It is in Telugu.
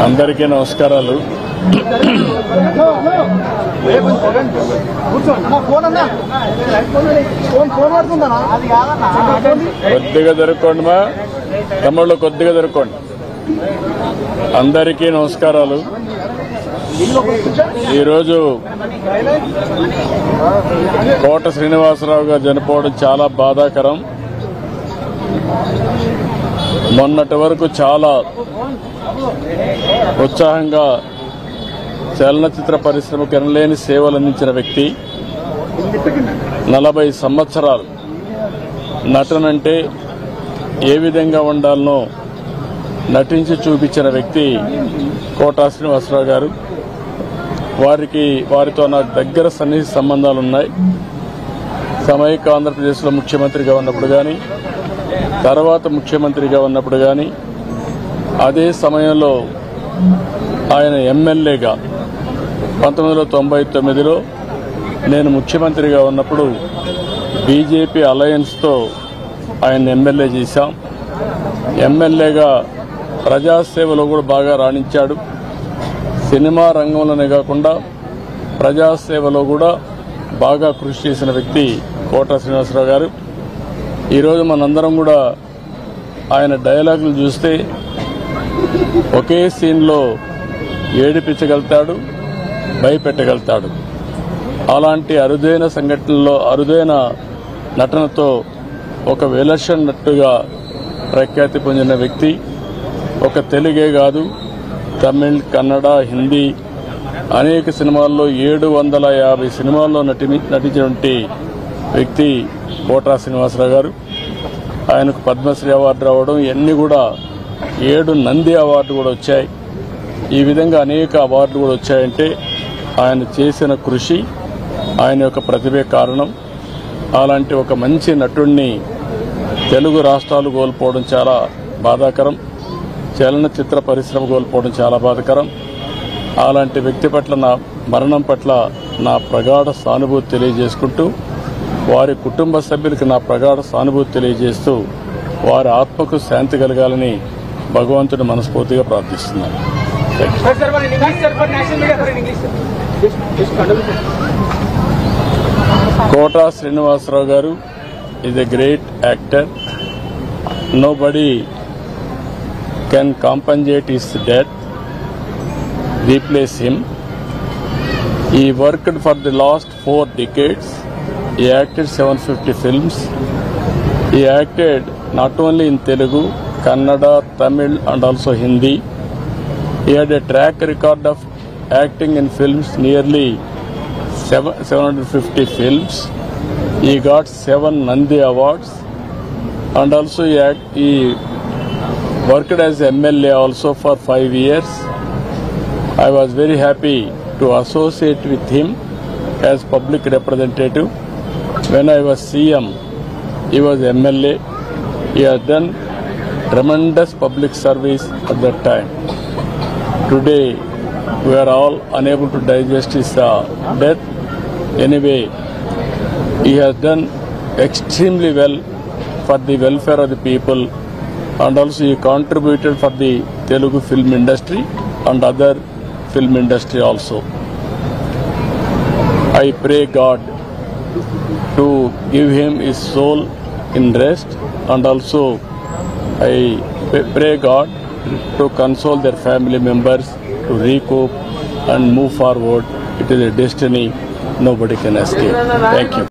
అందరికీ నమస్కారాలు. కొద్దిగా దొరుకోండి మా తమ్ముళ్ళు, కొద్దిగా దొరుకోండి. అందరికీ నమస్కారాలు. ఈరోజు కోట శ్రీనివాసరావు గారు చనిపోవడం చాలా బాధాకరం. మొన్నటి వరకు చాలా ఉత్సాహంగా చలనచిత్ర పరిశ్రమకు ఎనలేని సేవలు అందించిన వ్యక్తి. 40 సంవత్సరాలు నటనంటే ఏ విధంగా ఉండాలనో నటించి చూపించిన వ్యక్తి కోట శ్రీనివాసరావు గారు. వారితో నాకు దగ్గర సన్నిహిత సంబంధాలు ఉన్నాయి. సమైక్య ఆంధ్రప్రదేశ్లో ముఖ్యమంత్రిగా ఉన్నప్పుడు కానీ, తర్వాత ముఖ్యమంత్రిగా ఉన్నప్పుడు కానీ, అదే సమయంలో ఆయన ఎమ్మెల్యేగా 1999లో నేను ముఖ్యమంత్రిగా ఉన్నప్పుడు బీజేపీ అలయన్స్తో ఆయన ఎమ్మెల్యే చేశాం. ఎమ్మెల్యేగా ప్రజాసేవలో కూడా బాగా రాణించాడు. సినిమా రంగంలోనే కాకుండా ప్రజాసేవలో కూడా బాగా కృషి చేసిన వ్యక్తి కోట శ్రీనివాసరావు గారు. ఈరోజు మనందరం కూడా ఆయన డైలాగులు చూస్తే ఒకే సీన్లో ఏడిపించగలుగుతాడు, భయపెట్టగలుగుతాడు. అలాంటి అరుదైన సంఘటనలో అరుదైన నటనతో ఒక విలక్షణ నటుగా ప్రఖ్యాతి పొందిన వ్యక్తి. ఒక తెలుగే కాదు, తమిళ్, కన్నడ, హిందీ అనేక సినిమాల్లో 750 సినిమాల్లో నటించినటువంటి వ్యక్తి కోట శ్రీనివాసరావు గారు. ఆయనకు పద్మశ్రీ అవార్డు రావడం, ఇవన్నీ కూడా 7 నంది అవార్డు కూడా వచ్చాయి. ఈ విధంగా అనేక అవార్డులు కూడా వచ్చాయంటే ఆయన చేసిన కృషి, ఆయన యొక్క ప్రతిభే కారణం. అలాంటి ఒక మంచి నటుడిని తెలుగు రాష్ట్రాలు కోల్పోవడం చాలా బాధాకరం. చలనచిత్ర పరిశ్రమ కోల్పోవడం చాలా బాధాకరం. అలాంటి వ్యక్తి పట్ల నా మరణం పట్ల నా ప్రగాఢ సానుభూతి తెలియజేసుకుంటూ, వారి కుటుంబ సభ్యులకు నా ప్రగాఢ సానుభూతి తెలియజేస్తూ వారి ఆత్మకు శాంతి కలగాలని భగవంతుని మనస్ఫూర్తిగా ప్రార్థిస్తున్నాను. కోట శ్రీనివాసరావు గారు is a great actor. Nobody can compensate his death, replace him. He worked for the last 4 decades. He acted 750 films. He acted not only in Telugu, Kannada, Tamil and also Hindi. He had a track record of acting in films, nearly 750 films. He got 7 Nandi Awards, and also he worked as MLA also for 5 years. I was very happy to associate with him as public representative. When I was CM, he was MLA. He has done tremendous public service at that time. Today, we are all unable to digest his death. Anyway, he has done extremely well for the welfare of the people, and also he contributed for the Telugu film industry and other film industry also. I pray God to give him his soul in rest, and also I pray God to console their family members, to recoup and move forward. It is a destiny nobody can escape. Thank you.